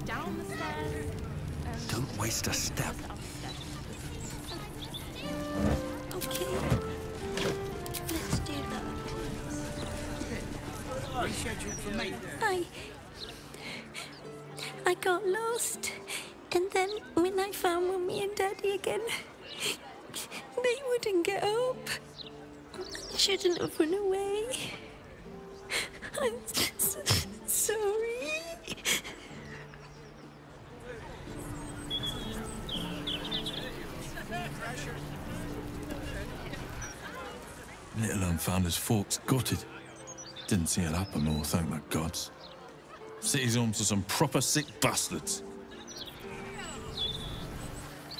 Down the stairs. Don't waste a step. Okay. Let's do that. I got lost. And then when I found Mummy and Daddy again, they wouldn't get up. I shouldn't have run away. I'm sorry. Little un found his forks gutted. Didn't see it happen, or thank the gods. City's home to some proper sick bastards.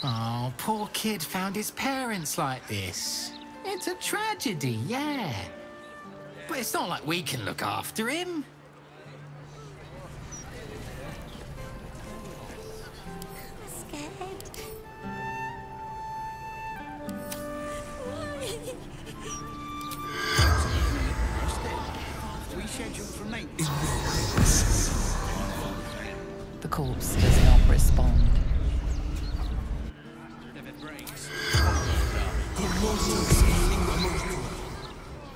Oh, poor kid found his parents like this. It's a tragedy, yeah. But it's not like we can look after him. The corpse does not respond.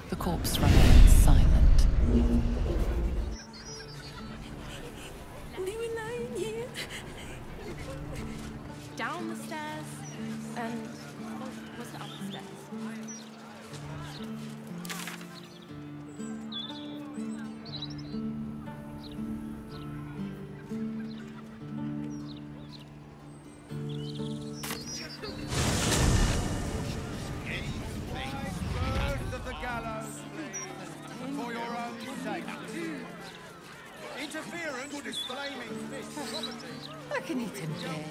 The corpse remains silent. They were lying here. Down the stairs and was it up the stairs? I can eat him dead.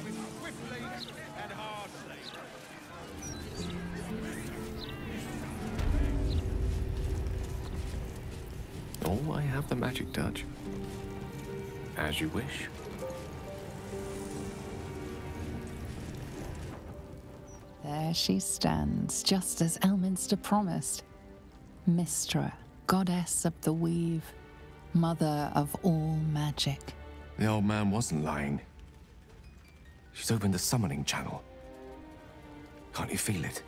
Oh, I have the magic touch. As you wish. There she stands, just as Elminster promised. Mistra, goddess of the weave, mother of all magic. The old man wasn't lying. She's opened the summoning channel. Can't you feel it?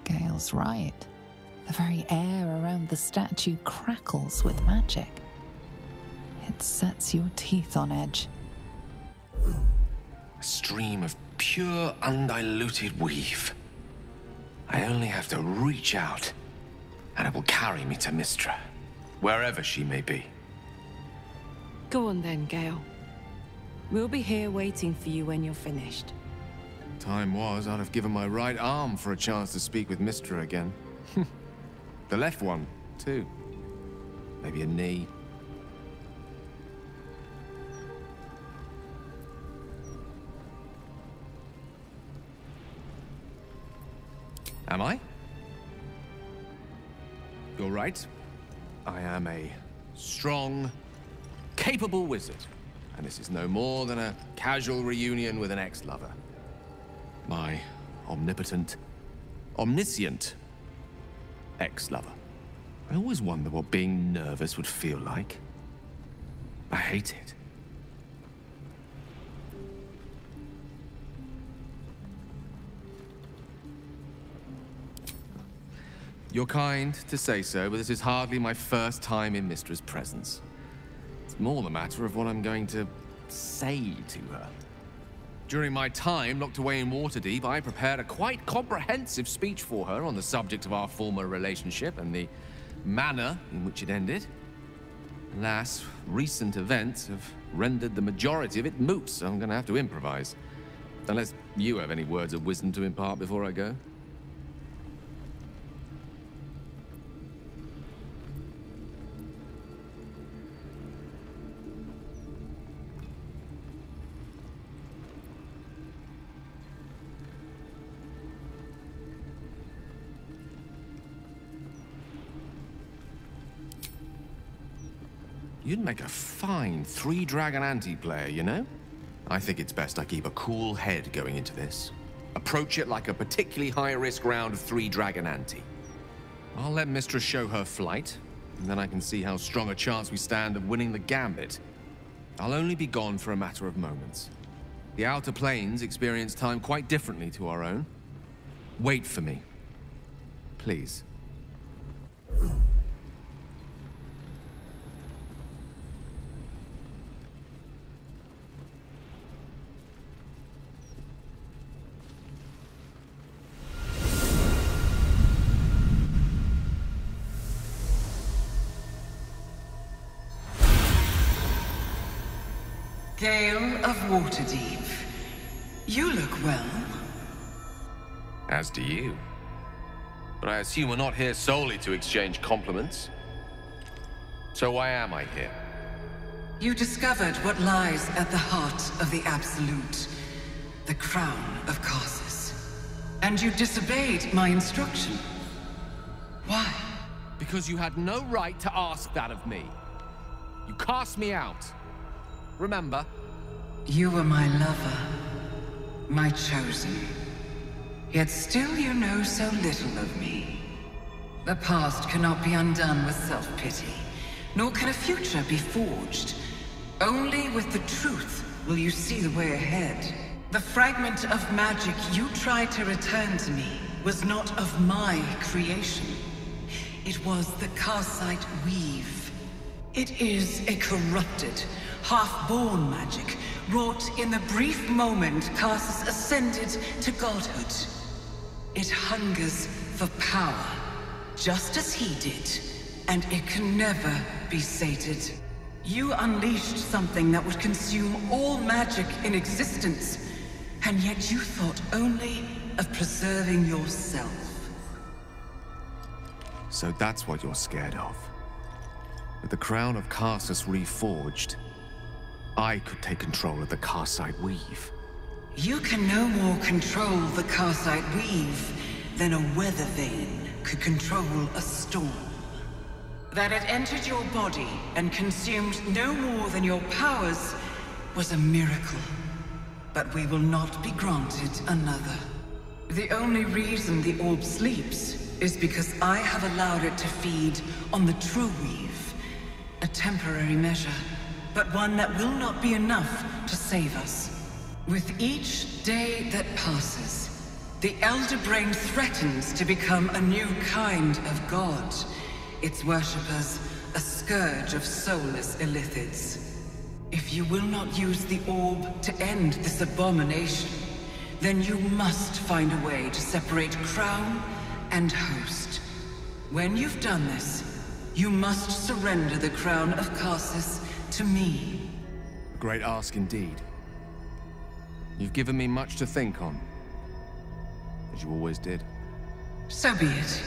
Gale's right. The very air around the statue crackles with magic. It sets your teeth on edge. A stream of pure, undiluted weave. I only have to reach out, and it will carry me to Mistra, wherever she may be. Go on then, Gale. We'll be here waiting for you when you're finished. Time was, I'd have given my right arm for a chance to speak with Mistra again. The left one, too. Maybe a knee. Am I? You're right. I am a strong, capable wizard. And this is no more than a casual reunion with an ex-lover. My omnipotent, omniscient ex-lover. I always wonder what being nervous would feel like. I hate it. You're kind to say so, but this is hardly my first time in Mistra's presence. It's more the matter of what I'm going to say to her. During my time locked away in Waterdeep, I prepared a quite comprehensive speech for her on the subject of our former relationship and the manner in which it ended. Alas, recent events have rendered the majority of it moot, so I'm going to have to improvise. Unless you have any words of wisdom to impart before I go. You'd make a fine three-dragon anti-player, you know? I think it's best I keep a cool head going into this. Approach it like a particularly high-risk round of three-dragon ante. I'll let Mistра show her flight, and then I can see how strong a chance we stand of winning the gambit. I'll only be gone for a matter of moments. The outer planes experience time quite differently to our own. Wait for me. Please. Gale of Waterdeep. You look well. As do you. But I assume we're not here solely to exchange compliments. So why am I here? You discovered what lies at the heart of the Absolute, the crown of Karsus. And you disobeyed my instruction. Why? Because you had no right to ask that of me. You cast me out. Remember? You were my lover, my chosen. Yet still you know so little of me. The past cannot be undone with self-pity, nor can a future be forged. Only with the truth will you see the way ahead. The fragment of magic you tried to return to me was not of my creation. It was the Karsite Weave. It is a corrupted, half-born magic, wrought in the brief moment Karsus ascended to godhood. It hungers for power, just as he did, and it can never be sated. You unleashed something that would consume all magic in existence, and yet you thought only of preserving yourself. So that's what you're scared of. With the crown of Karsus reforged, I could take control of the Karsite Weave. You can no more control the Karsite Weave than a weather vane could control a storm. That it entered your body and consumed no more than your powers was a miracle. But we will not be granted another. The only reason the orb sleeps is because I have allowed it to feed on the true weave. A temporary measure, but one that will not be enough to save us. With each day that passes, the Elder Brain threatens to become a new kind of god. Its worshippers, a scourge of soulless illithids. If you will not use the orb to end this abomination, then you must find a way to separate crown and host. When you've done this, you must surrender the crown of Karsus to me. A great ask indeed. You've given me much to think on, as you always did. So be it.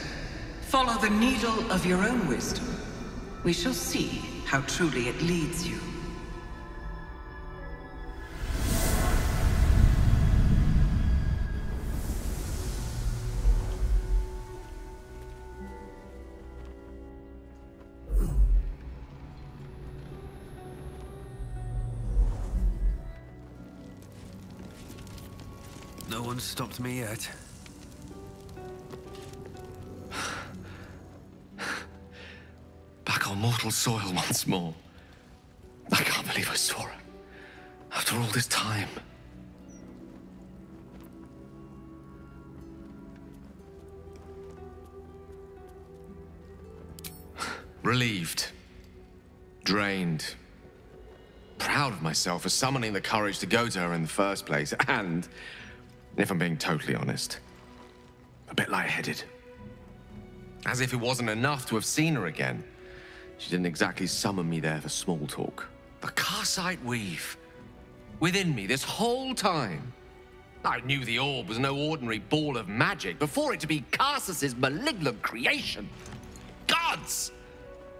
Follow the needle of your own wisdom. We shall see how truly it leads you. No one's stopped me yet. Back on mortal soil once more. I can't believe I saw her. After all this time. Relieved. Drained. Proud of myself for summoning the courage to go to her in the first place, and, if I'm being totally honest, a bit lightheaded. As if it wasn't enough to have seen her again. She didn't exactly summon me there for small talk. The Karsite Weave. Within me this whole time. I knew the orb was no ordinary ball of magic before it to be Karsus's malignant creation. Gods!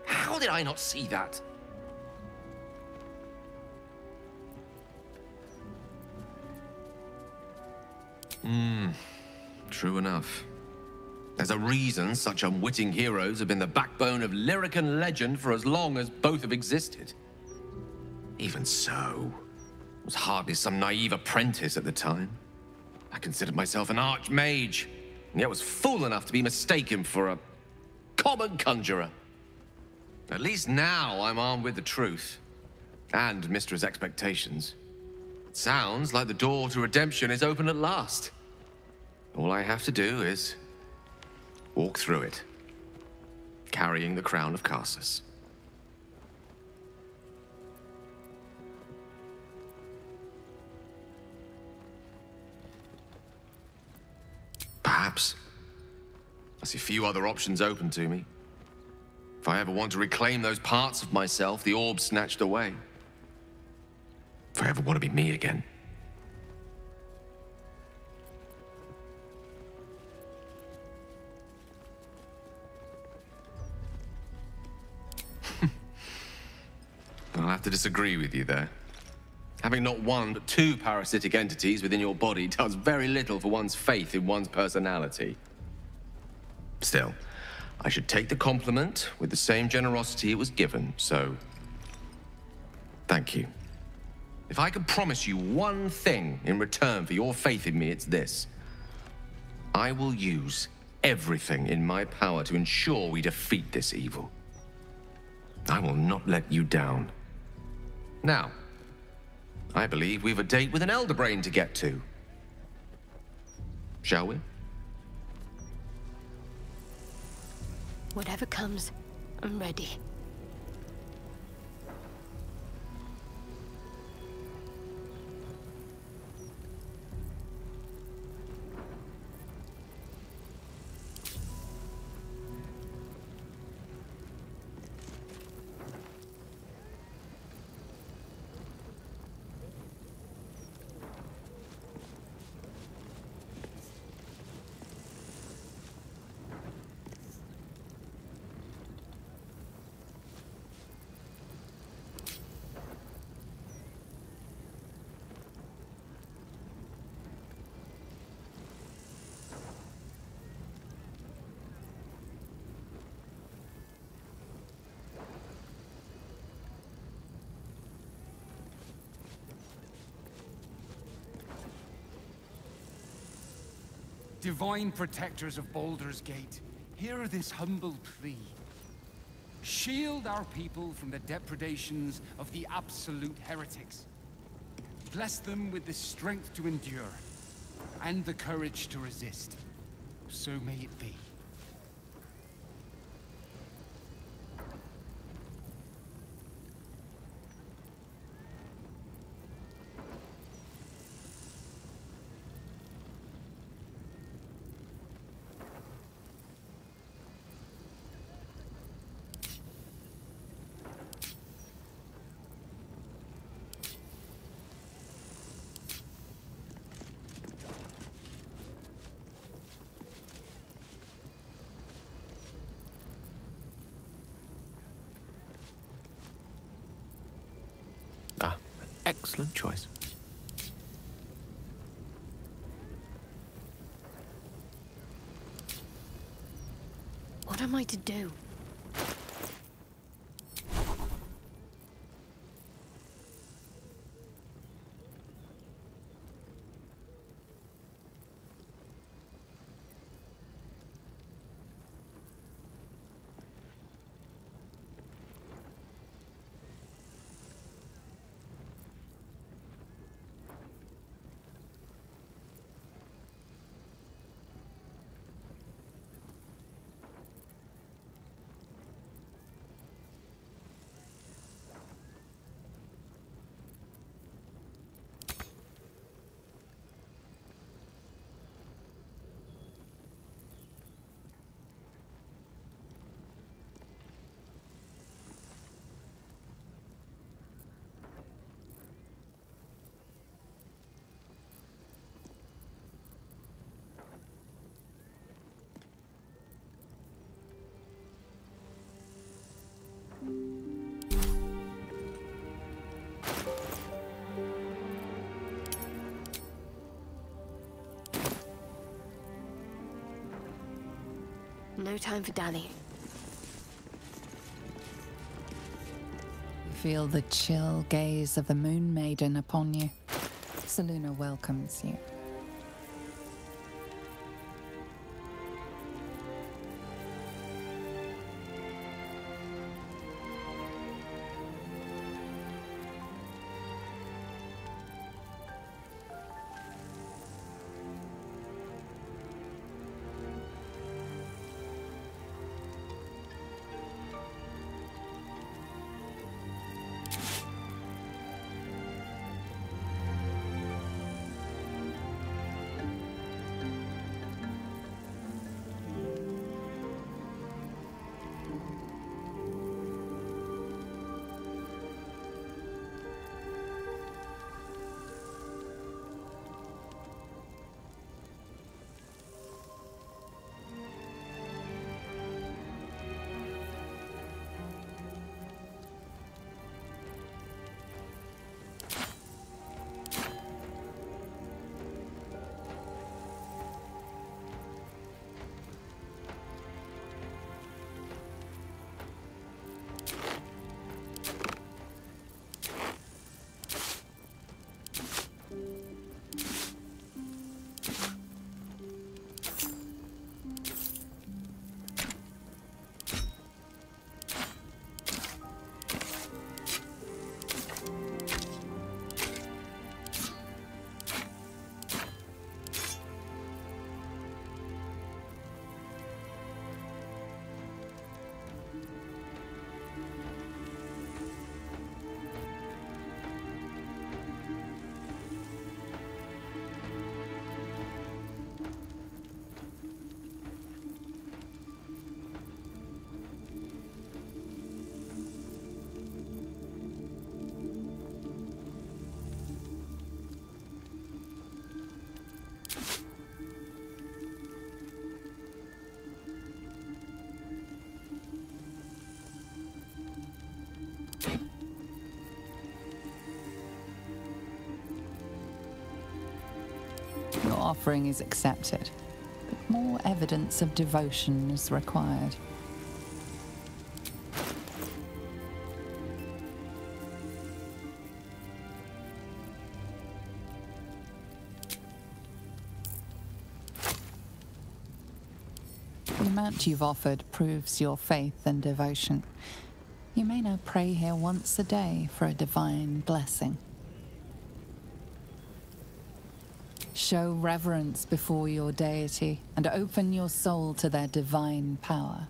How did I not see that? True enough. There's a reason such unwitting heroes have been the backbone of lyric and legend for as long as both have existed. Even so, I was hardly some naive apprentice at the time. I considered myself an archmage, and yet was fool enough to be mistaken for a common conjurer. At least now I'm armed with the truth. and Mistra's expectations. It sounds like the door to redemption is open at last. All I have to do is walk through it, carrying the crown of Karsus. Perhaps I see few other options open to me. If I ever want to reclaim those parts of myself the orb snatched away. If I ever want to be me again. I'll have to disagree with you there. Having not one but two parasitic entities within your body does very little for one's faith in one's personality. Still, I should take the compliment with the same generosity it was given, so thank you. If I could promise you one thing in return for your faith in me, it's this. I will use everything in my power to ensure we defeat this evil. I will not let you down. Now, I believe we've a date with an elder brain to get to. Shall we? Whatever comes, I'm ready. Divine protectors of Baldur's Gate, hear this humble plea. Shield our people from the depredations of the absolute heretics. Bless them with the strength to endure, and the courage to resist. So may it be. Excellent choice. What am I to do? No time for dallying. You feel the chill gaze of the Moon Maiden upon you. Selûne welcomes you. offering is accepted, but more evidence of devotion is required. The amount you've offered proves your faith and devotion. You may now pray here once a day for a divine blessing. Show reverence before your deity and open your soul to their divine power.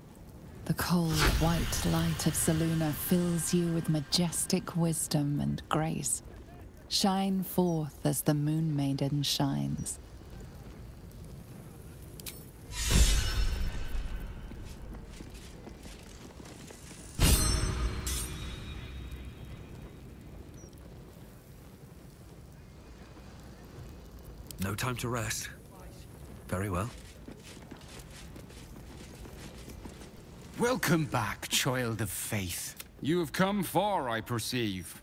The cold, white light of Selûne fills you with majestic wisdom and grace. Shine forth as the Moon Maiden shines. No time to rest. Very well. Welcome back, child of faith. You have come far, I perceive.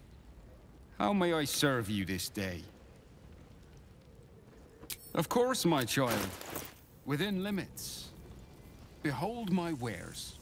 How may I serve you this day? Of course, my child. Within limits. Behold my wares.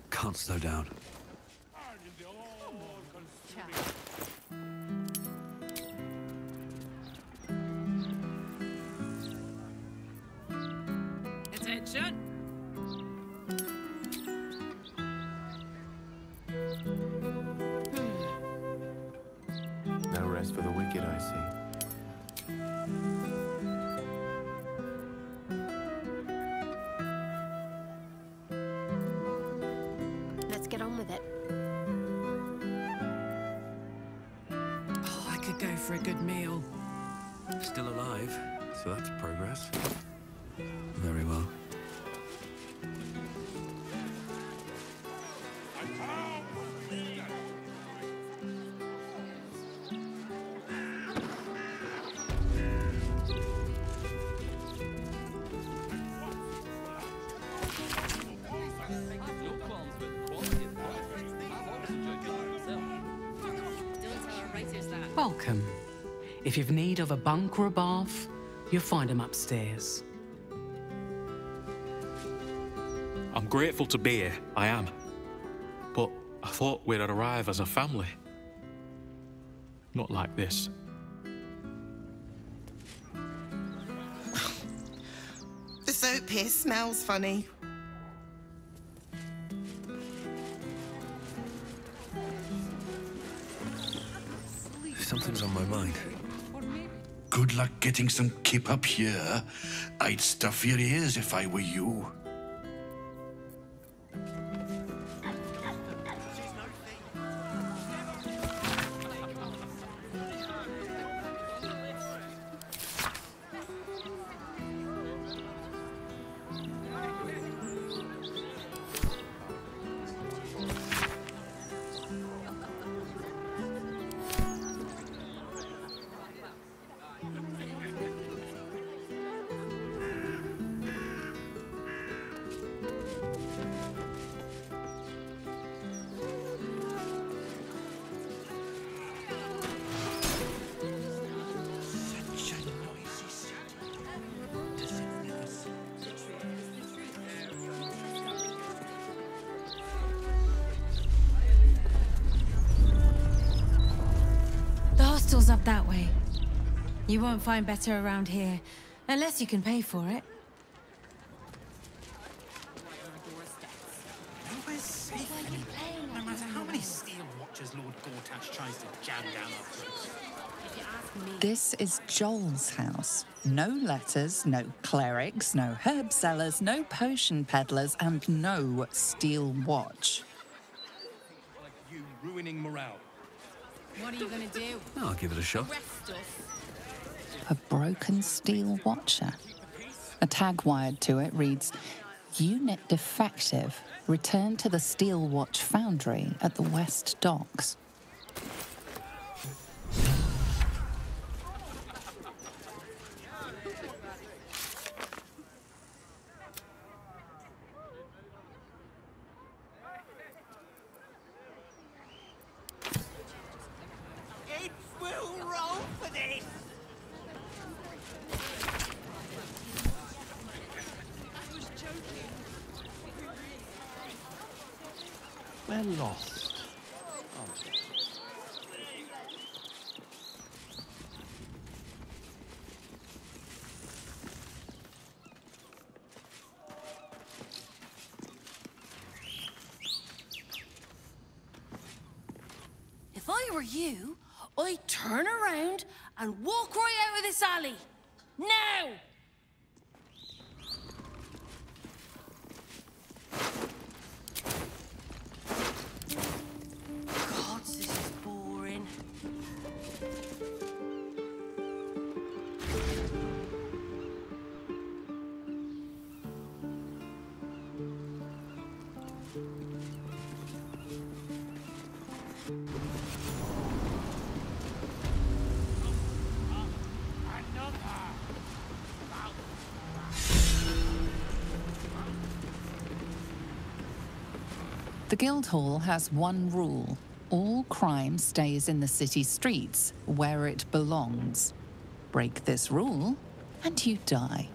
Can't slow down. Attention! No rest for the wicked, I see. Let's get on with it. Oh, I could go for a good meal. Still alive, so that's progress. Very well. Welcome. If you've need of a bunk or a bath, you'll find them upstairs. I'm grateful to be here, I am. But I thought we'd arrive as a family. Not like this. The soap here smells funny. Something's on my mind. Good luck getting some kip up here. I'd stuff your ears if I were you. store's up that way. You won't find better around here, unless you can pay for it. Nowhere's safe anymore, no matter how many steel watchers Lord Gortash tries to jam down our throats. This is Joel's house. No letters, no clerics, no herb sellers, no potion peddlers, and no steel watch. Like you ruining morale. What are you gonna do? I'll give it a shot. A broken steel watcher. A tag wired to it reads, "Unit defective. Return to the Steel Watch Foundry at the West Docks." We're lost. If I were you, I'd turn around and walk right out of this alley. Now! God, this is boring. The Guildhall has one rule. All crime stays in the city streets, where it belongs. Break this rule, and you die.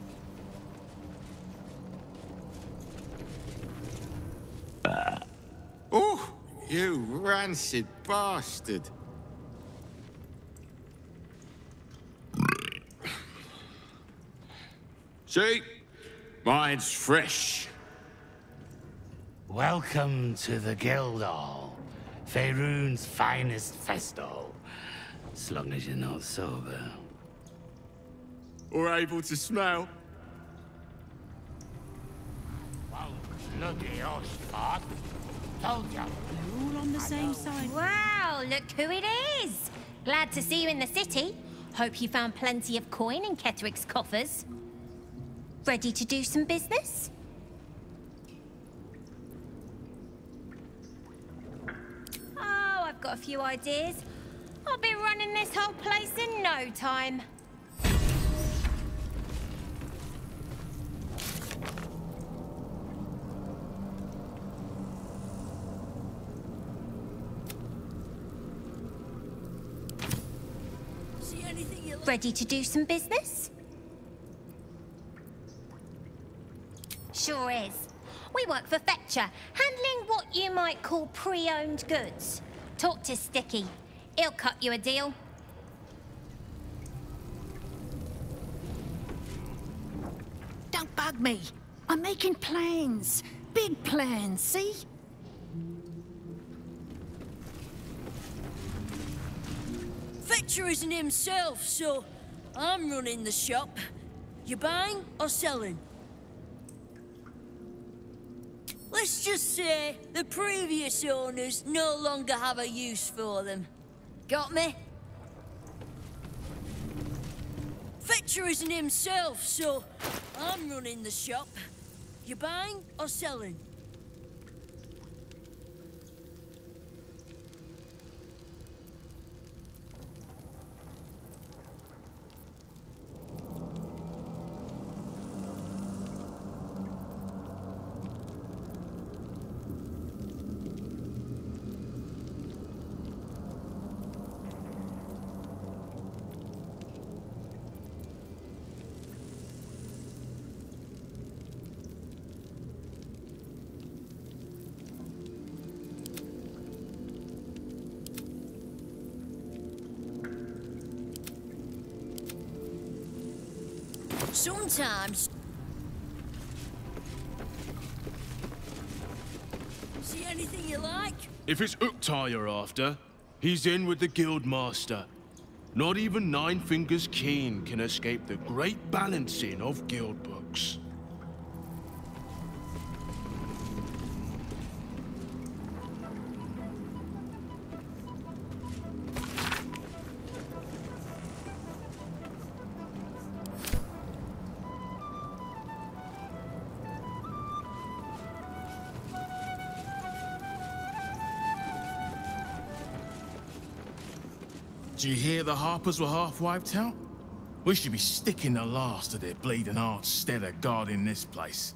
Oh, you rancid bastard. See? Mine's fresh. Welcome to the Guildhall, Faerun's finest festo. As long as you're not sober. Or able to smell. Well, bloody hush, Bart. Told ya. We're all on the same side. Wow, look who it is. Glad to see you in the city. Hope you found plenty of coin in Ketheric's coffers. Ready to do some business? Oh, I've got a few ideas. I'll be running this whole place in no time. Ready to do some business? Sure is. We work for Fetcher, handling what you might call pre-owned goods. Talk to Sticky. He'll cut you a deal. Don't bug me. I'm making plans. Big plans, see? Fetcher isn't himself, so I'm running the shop. You buying or selling? Let's just say the previous owners no longer have a use for them. Got me? Fetcher isn't himself, so I'm running the shop. You buying or selling? Sometimes... See anything you like? If it's Uktar you're after, he's in with the Guildmaster. Not even Nine Fingers Keen can escape the great balancing of guild books. Do you hear the Harpers were half wiped out? We should be sticking the last of their bleeding hearts instead of guarding this place.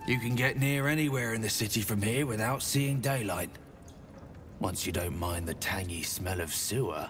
You can get near anywhere in the city from here without seeing daylight. Once you don't mind the tangy smell of sewer.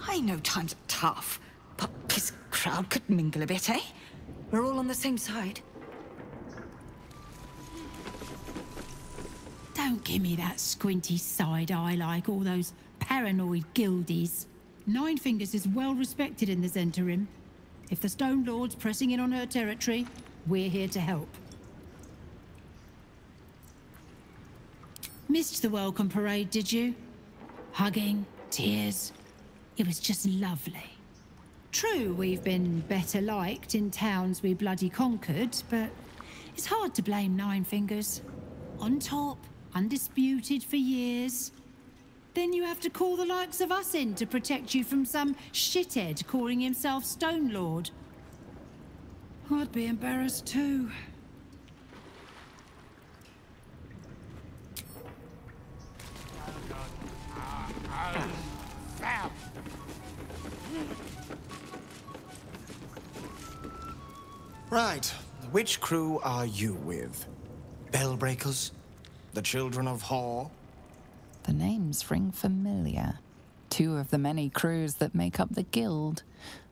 I know times are tough, but this crowd could mingle a bit, eh? We're all on the same side. Don't give me that squinty side eye like all those paranoid guildies. Nine Fingers is well respected in the Zentarim. If the Stone Lord's pressing in on her territory, we're here to help. Missed the welcome parade, did you? Hugging, tears. It was just lovely. True, we've been better liked in towns we bloody conquered, but it's hard to blame Nine Fingers. On top, undisputed for years. Then you have to call the likes of us in to protect you from some shithead calling himself Stone Lord. I'd be embarrassed too. Right. Which crew are you with? Bellbreakers? The Children of Hor? The names ring familiar. Two of the many crews that make up the Guild,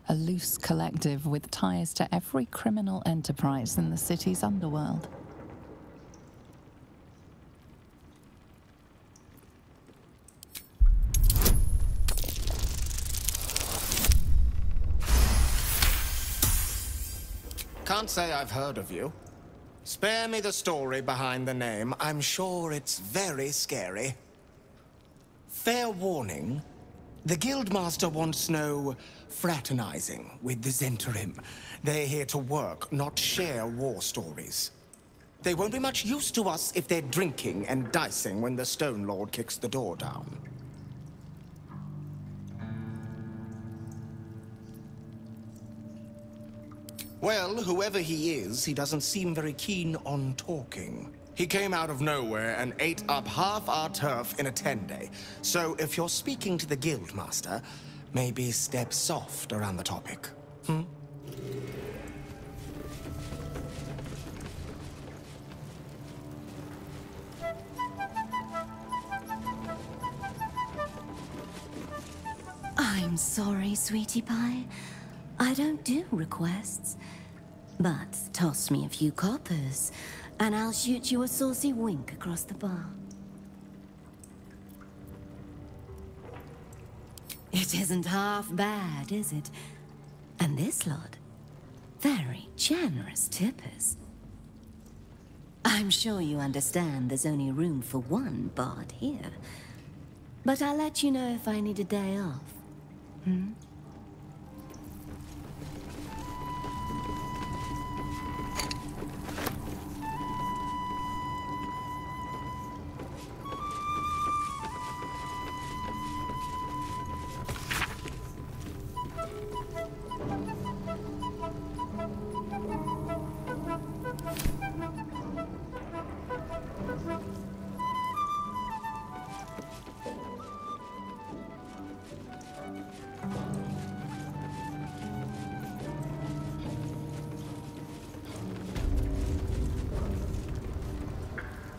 a loose collective with ties to every criminal enterprise in the city's underworld. Can't say I've heard of you. Spare me the story behind the name. I'm sure it's very scary. Fair warning, the Guildmaster wants no fraternizing with the Zentarim. They're here to work, not share war stories. They won't be much use to us if they're drinking and dicing when the Stone Lord kicks the door down. Well, whoever he is, he doesn't seem very keen on talking. He came out of nowhere and ate up half our turf in a 10-day. So if you're speaking to the Guildmaster, maybe step soft around the topic. I'm sorry, sweetie pie. I don't do requests. But toss me a few coppers, and I'll shoot you a saucy wink across the bar. It isn't half bad, is it? And this lot, very generous tippers. I'm sure you understand there's only room for one bard here. But I'll let you know if I need a day off.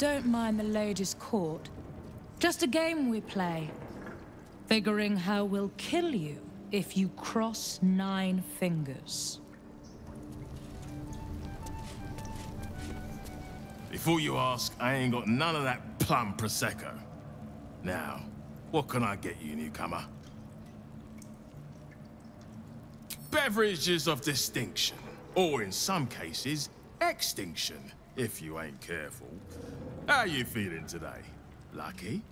don't mind the ladies' court. Just a game we play. Figuring how we'll kill you if you cross 9 fingers. Before you ask, I ain't got none of that plum Prosecco. Now, what can I get you, newcomer? Beverages of distinction, or in some cases, extinction, if you ain't careful. How you feeling today? Lucky?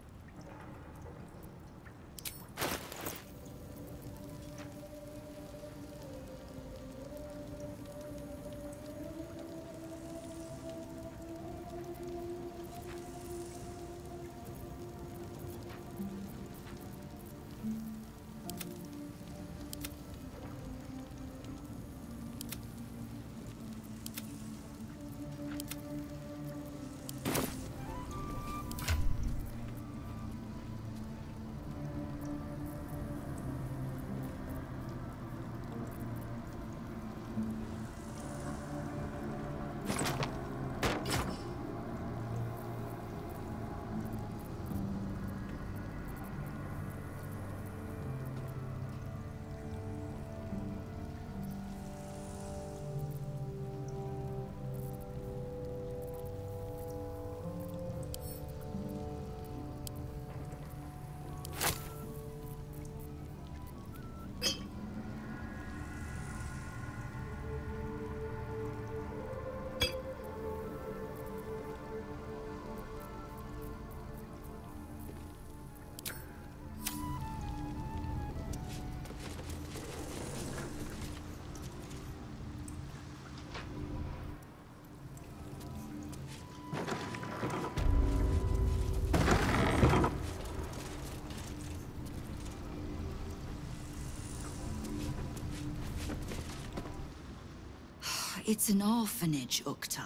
It's an orphanage, Ukta.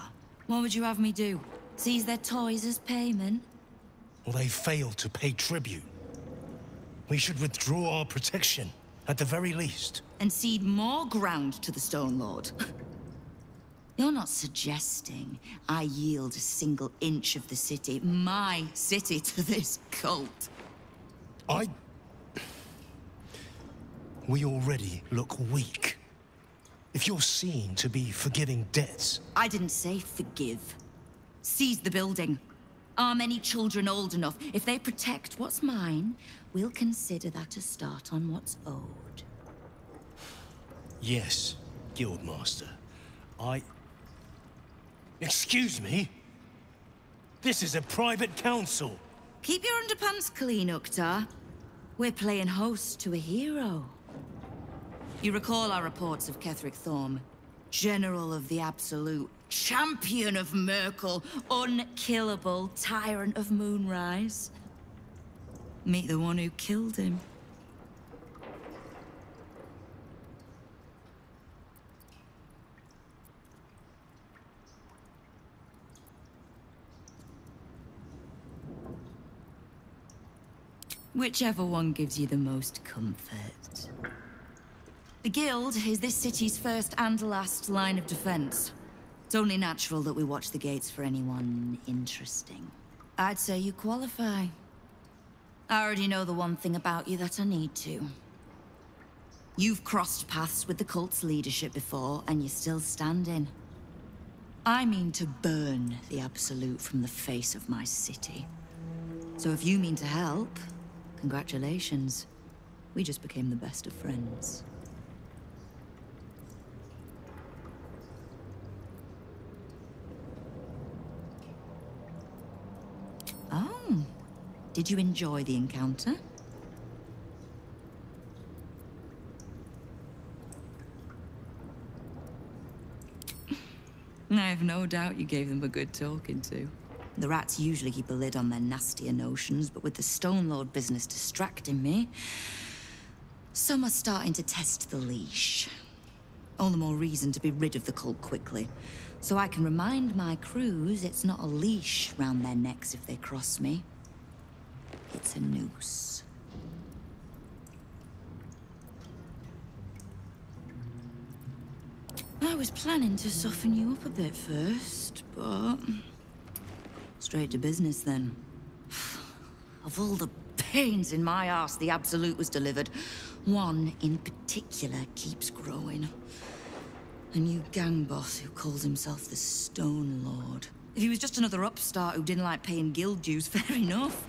What would you have me do? Seize their toys as payment? Well, they failed to pay tribute. We should withdraw our protection, at the very least. And cede more ground to the Stone Lord? You're not suggesting I yield a single inch of the city, my city, to this cult? We already look weak. If you're seen to be forgiving debts... I didn't say forgive. Seize the building. Are many children old enough? If they protect what's mine, we'll consider that a start on what's owed. Yes, Guildmaster. Excuse me? This is a private council. Keep your underpants clean, Ukta. We're playing host to a hero. You recall our reports of Ketheric Thorm, General of the Absolute, Champion of Merkel, unkillable Tyrant of Moonrise. Meet the one who killed him. Whichever one gives you the most comfort. The Guild is this city's first and last line of defense. It's only natural that we watch the gates for anyone interesting. I'd say you qualify. I already know the one thing about you that I need to. You've crossed paths with the cult's leadership before, and you're still standing. I mean to burn the Absolute from the face of my city. So if you mean to help, congratulations. We just became the best of friends. Oh, did you enjoy the encounter? I have no doubt you gave them a good talking to. The rats usually keep a lid on their nastier notions, but with the Stone Lord business distracting me, some are starting to test the leash. All the more reason to be rid of the cult quickly, so I can remind my crews it's not a leash round their necks if they cross me. It's a noose. I was planning to soften you up a bit first, but... Straight to business, then. Of all the pains in my arse the Absolute was delivered, one in particular keeps growing. A new gang boss who calls himself the Stone Lord. If he was just another upstart who didn't like paying guild dues, fair enough.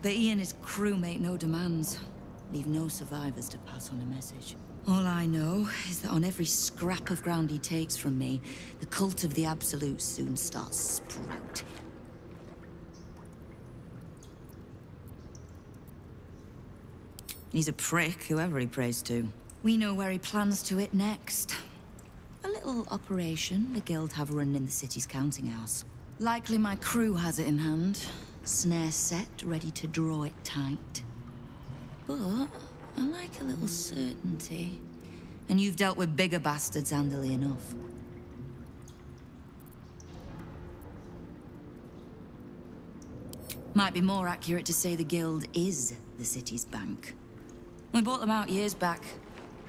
But he and his crew make no demands. Leave no survivors to pass on a message. All I know is that on every scrap of ground he takes from me, the cult of the Absolute soon starts sprouting. He's a prick, whoever he prays to. We know where he plans to hit next. A little operation the Guild have run in the city's counting house. Likely my crew has it in hand. Snare set, ready to draw it tight. But I like a little certainty. And you've dealt with bigger bastards handily enough. Might be more accurate to say the Guild is the city's bank. We bought them out years back.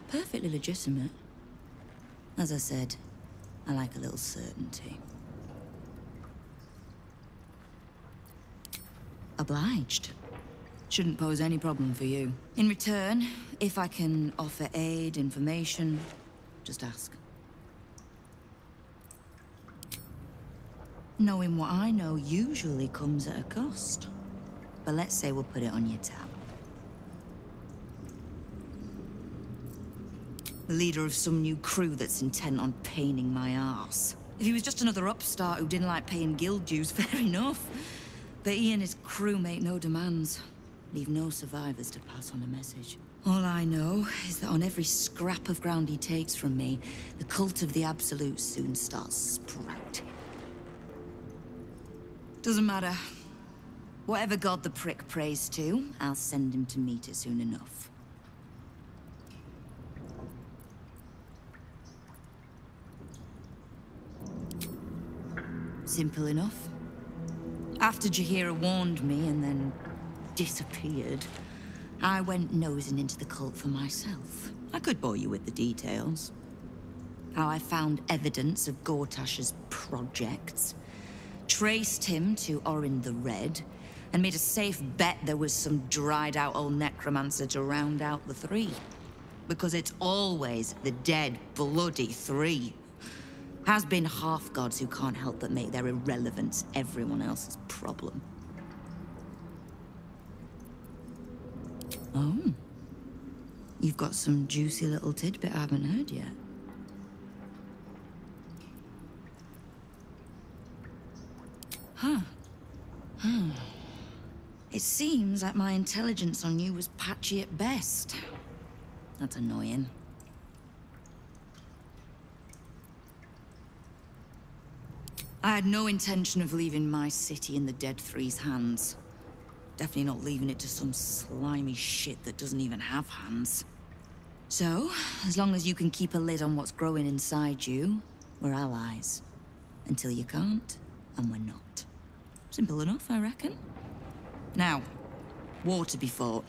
Perfectly legitimate. As I said, I like a little certainty. Obliged. Shouldn't pose any problem for you. In return, if I can offer aid, information, just ask. Knowing what I know usually comes at a cost. But let's say we'll put it on your tab. The leader of some new crew that's intent on paining my arse. If he was just another upstart who didn't like paying guild dues, fair enough. But he and his crew make no demands. Leave no survivors to pass on a message. All I know is that on every scrap of ground he takes from me, the cult of the Absolute soon starts sprouting. Doesn't matter. Whatever god the prick prays to, I'll send him to meet it soon enough. Simple enough. After Jaheira warned me and then disappeared, I went nosing into the cult for myself. I could bore you with the details. How I found evidence of Gortash's projects, traced him to Orin the Red, and made a safe bet there was some dried-out old necromancer to round out the three. Because it's always the dead, bloody three. Has been half-gods who can't help but make their irrelevance everyone else's problem. Oh. You've got some juicy little tidbit I haven't heard yet. Huh. It seems like my intelligence on you was patchy at best. That's annoying. I had no intention of leaving my city in the Dead Three's hands. Definitely not leaving it to some slimy shit that doesn't even have hands. So, as long as you can keep a lid on what's growing inside you, we're allies. Until you can't, and we're not. Simple enough, I reckon. Now, war to be fought.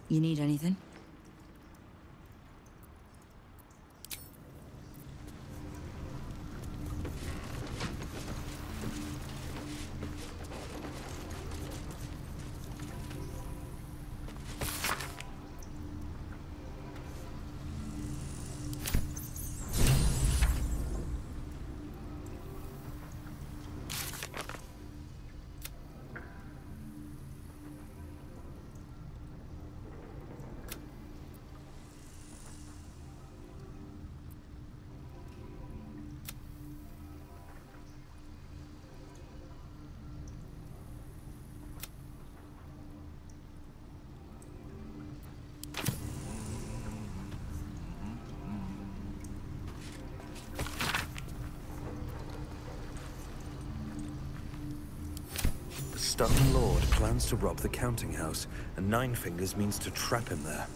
You need anything? Stone Lord plans to rob the counting house, and Nine Fingers means to trap him there.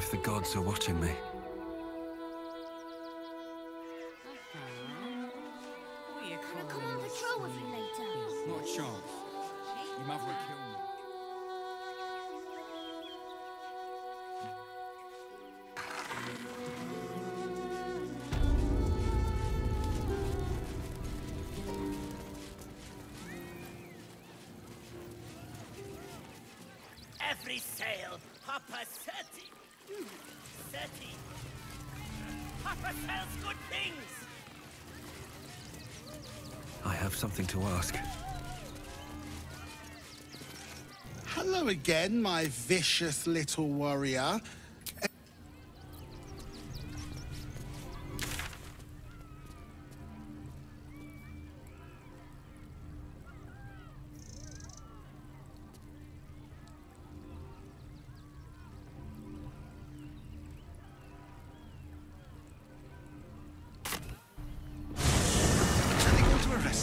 if the gods are watching me. Can I come on patrol with you later? Not a chance. Your mother would kill me. Every sail, Papa Seti. Seti. Papa sells good things. I have something to ask. Hello again, my vicious little warrior.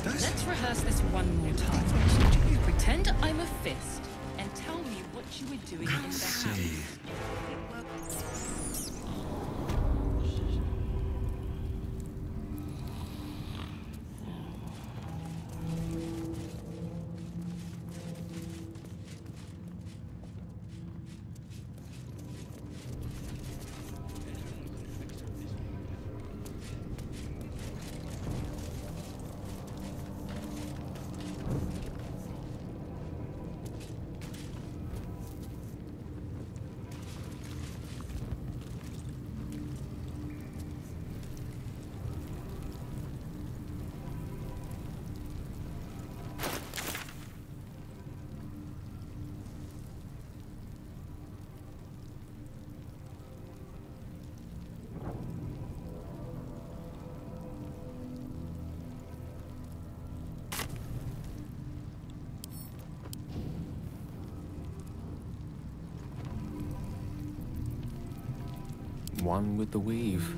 Let's rehearse this one more time. Pretend I'm a fist and tell me what you were doing in the house. One with the weave.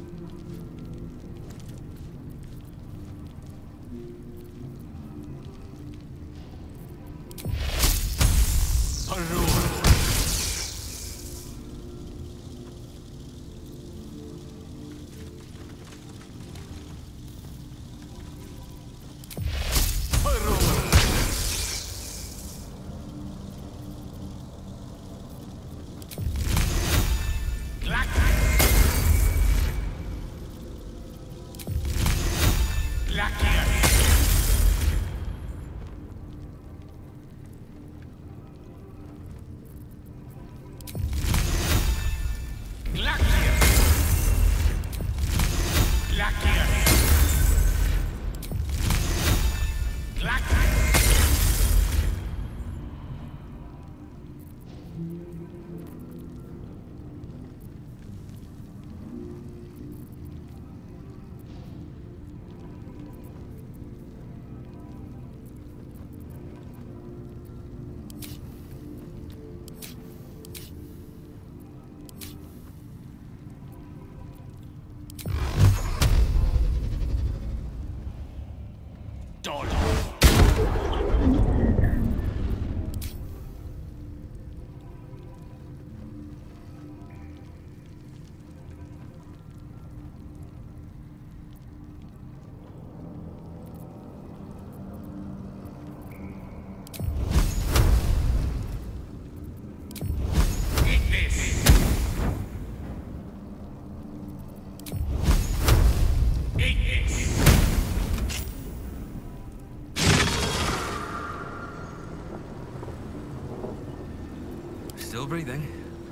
Still breathing,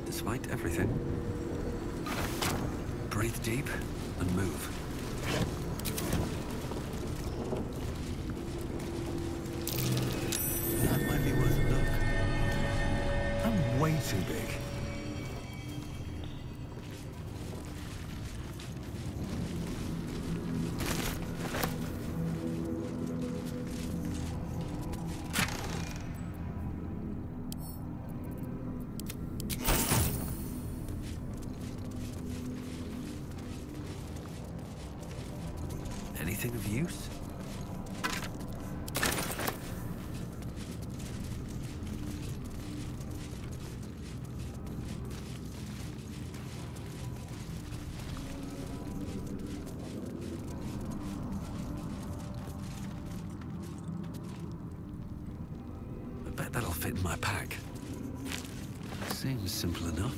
despite everything. Breathe deep and move. That might be worth a look. I'm way too big. Anything of use? fit in my pack. Seems simple enough.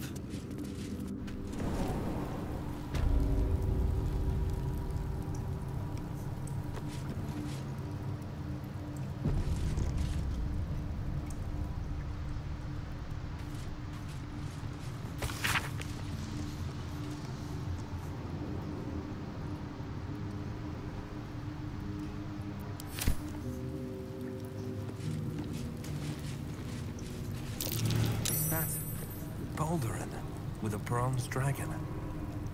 Baldur with a bronze dragon.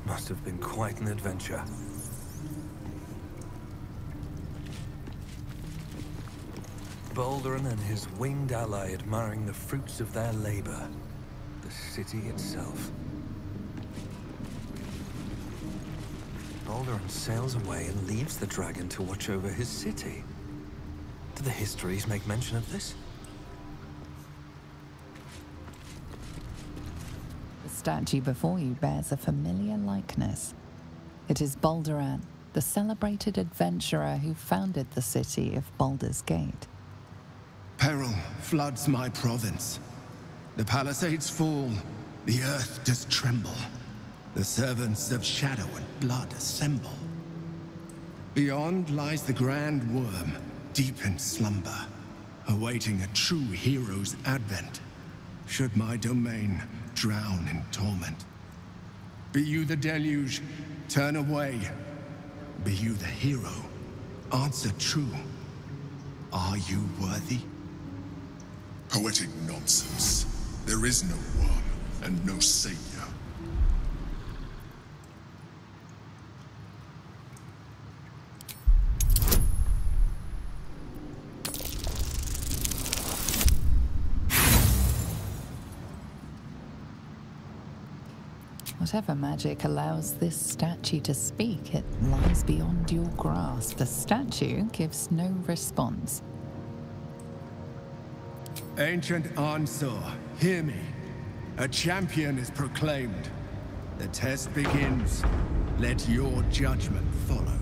Must have been quite an adventure. Baldur and his winged ally admiring the fruits of their labor. The city itself. Baldur sails away and leaves the dragon to watch over his city. Do the histories make mention of this? The statue before you bears a familiar likeness. It is Baldur, the celebrated adventurer who founded the city of Baldur's Gate. Peril floods my province. The palisades fall, the earth does tremble. The servants of shadow and blood assemble. Beyond lies the grand worm, deep in slumber, awaiting a true hero's advent. Should my domain drown in torment. Be you the deluge, turn away. Be you the hero, answer true. Are you worthy? Poetic nonsense. There is no worm and no savior. Whatever magic allows this statue to speak, it lies beyond your grasp. The statue gives no response. Ancient Ansar, hear me. A champion is proclaimed. The test begins. Let your judgment follow.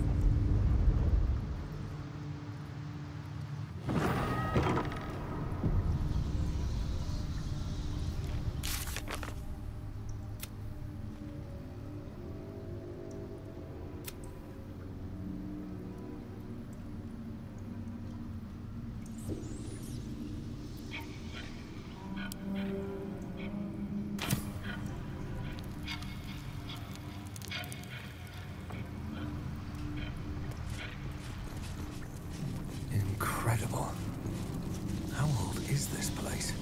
Incredible. How old is this place?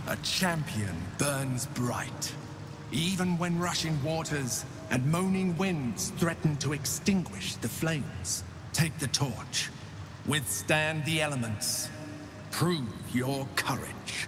A champion burns bright. Even when rushing waters and moaning winds threaten to extinguish the flames. Take the torch. Withstand the elements. Prove your courage.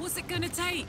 What's it gonna take?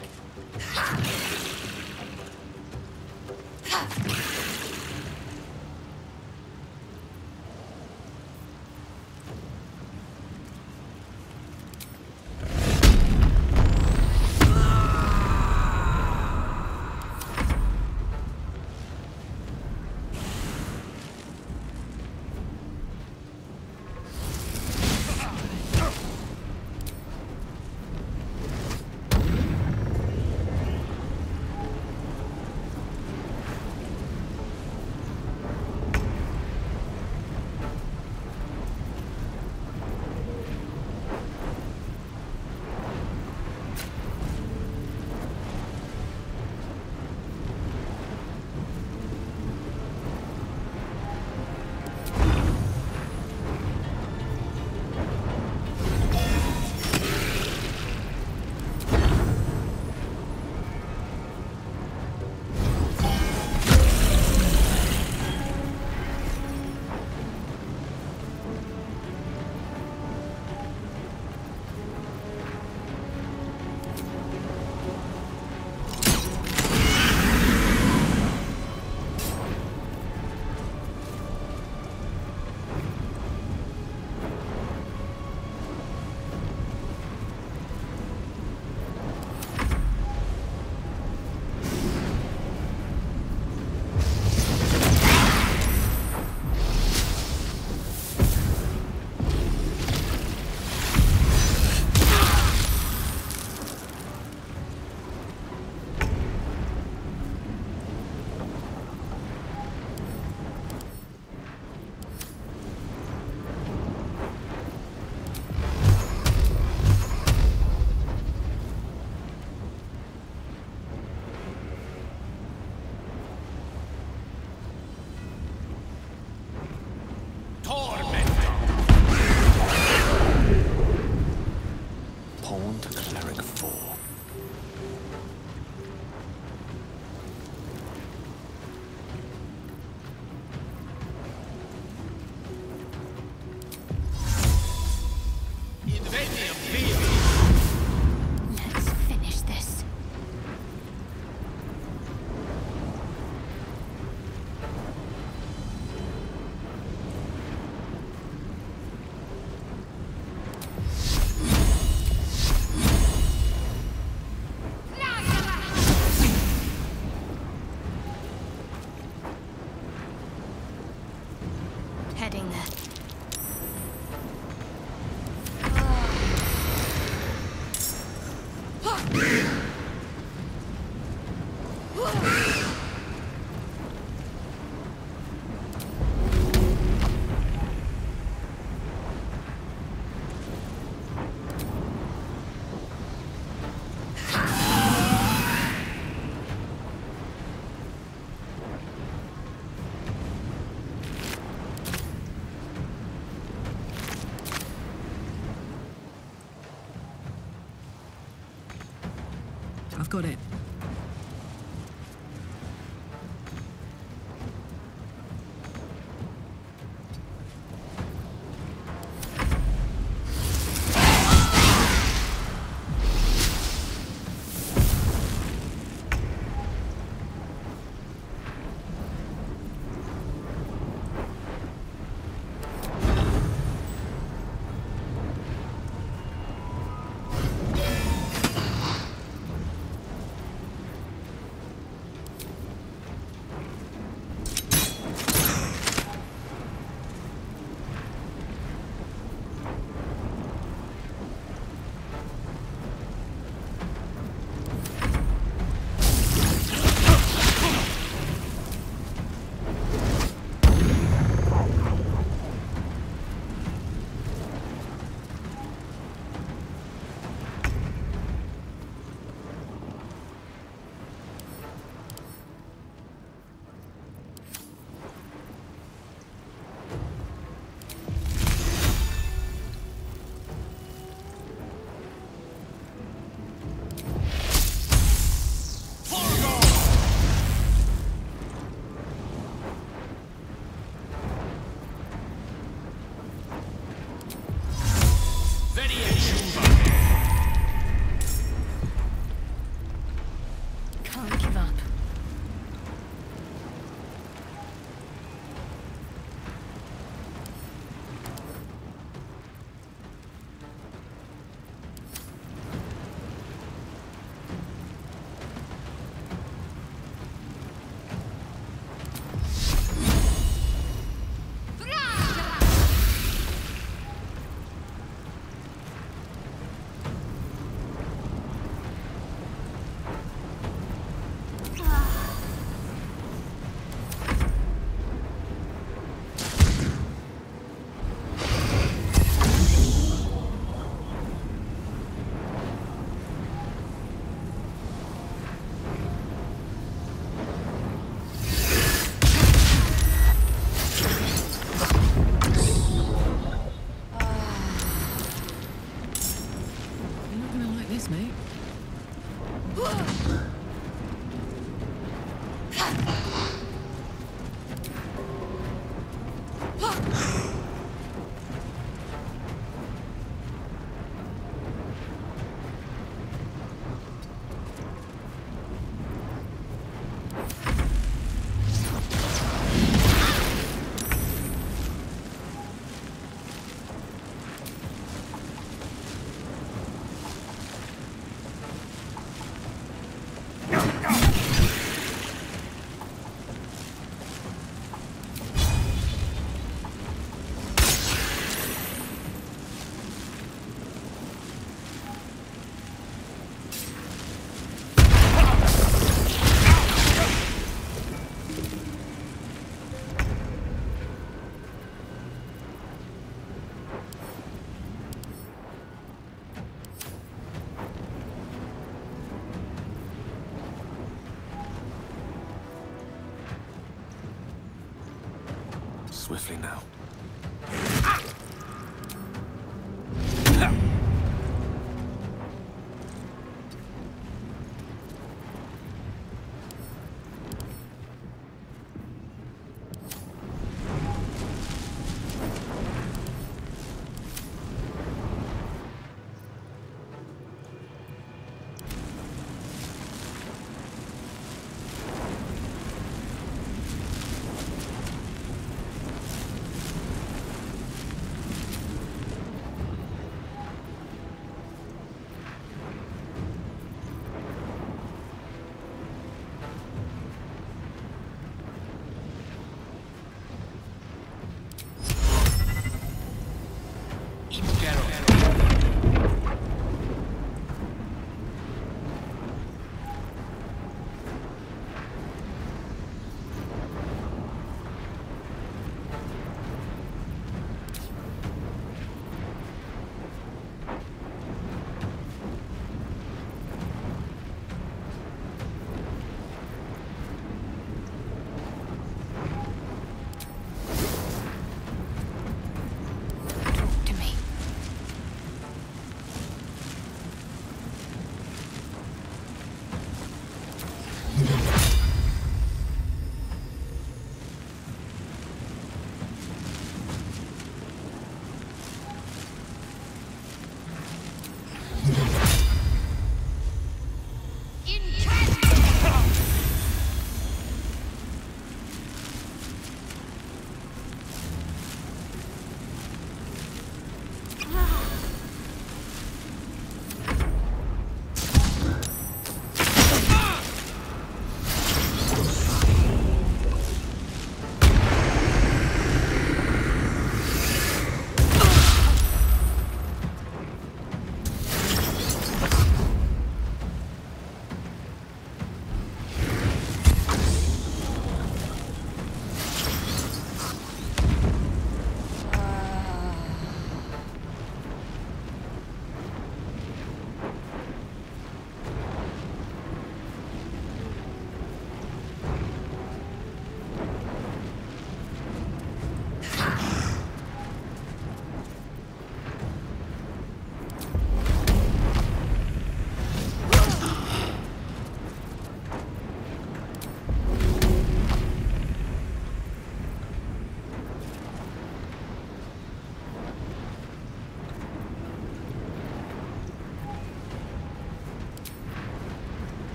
Heading there. I've got it. swiftly now.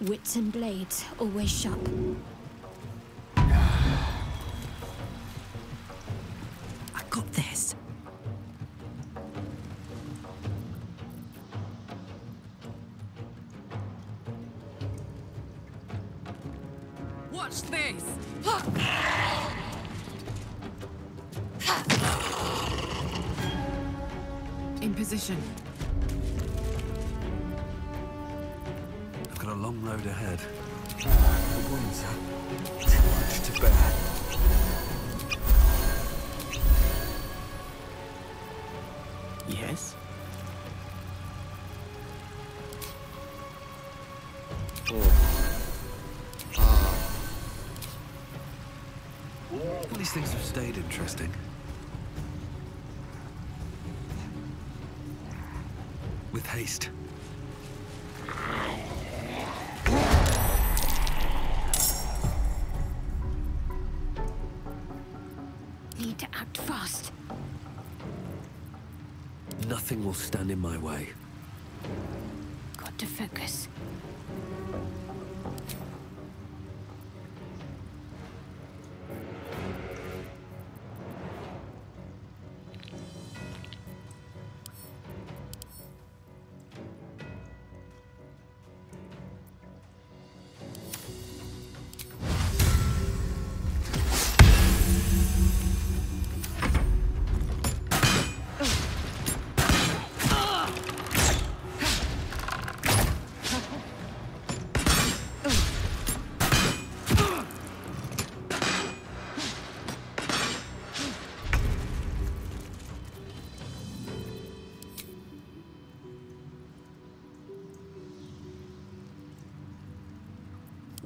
Wits and blades, always sharp. I got this. Watch this! In position. I've got a long road ahead. The wounds are too much to bear. Yes? These things have stayed interesting. With haste. Need to act fast. Nothing will stand in my way. Got to focus.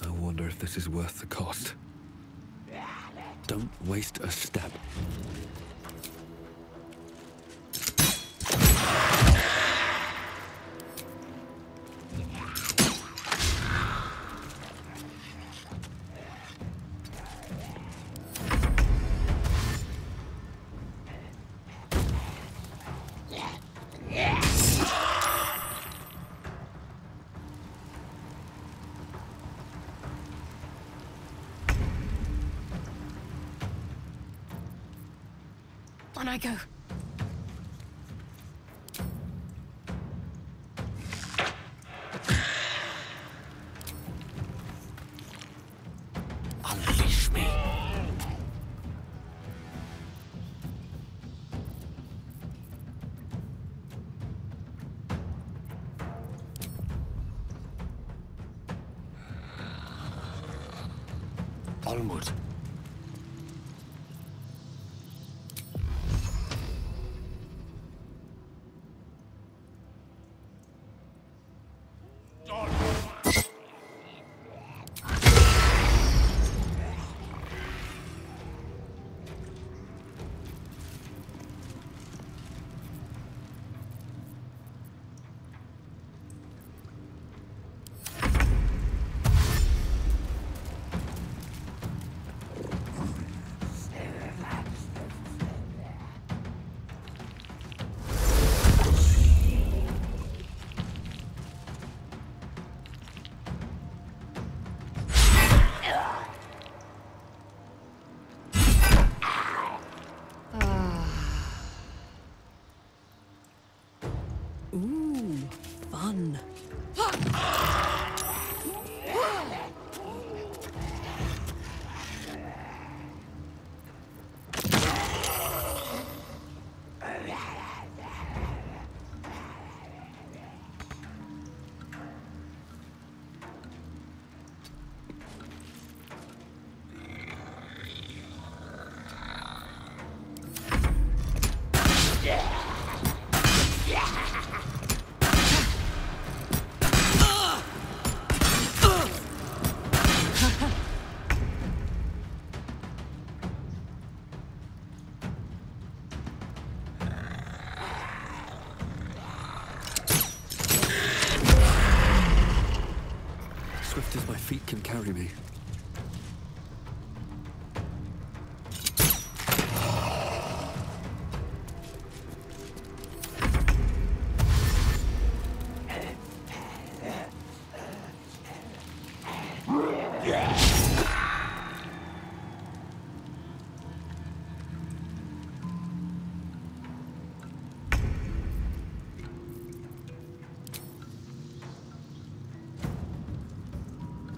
I wonder if this is worth the cost. Don't waste a step. On I go. Unleash me. Onward. Ooh, fun. Swift as my feet can carry me.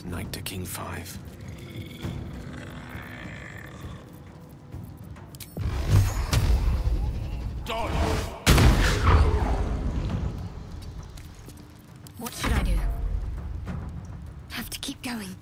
Knight to King 5. What should I do? Have to keep going.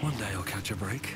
One day I'll catch a break.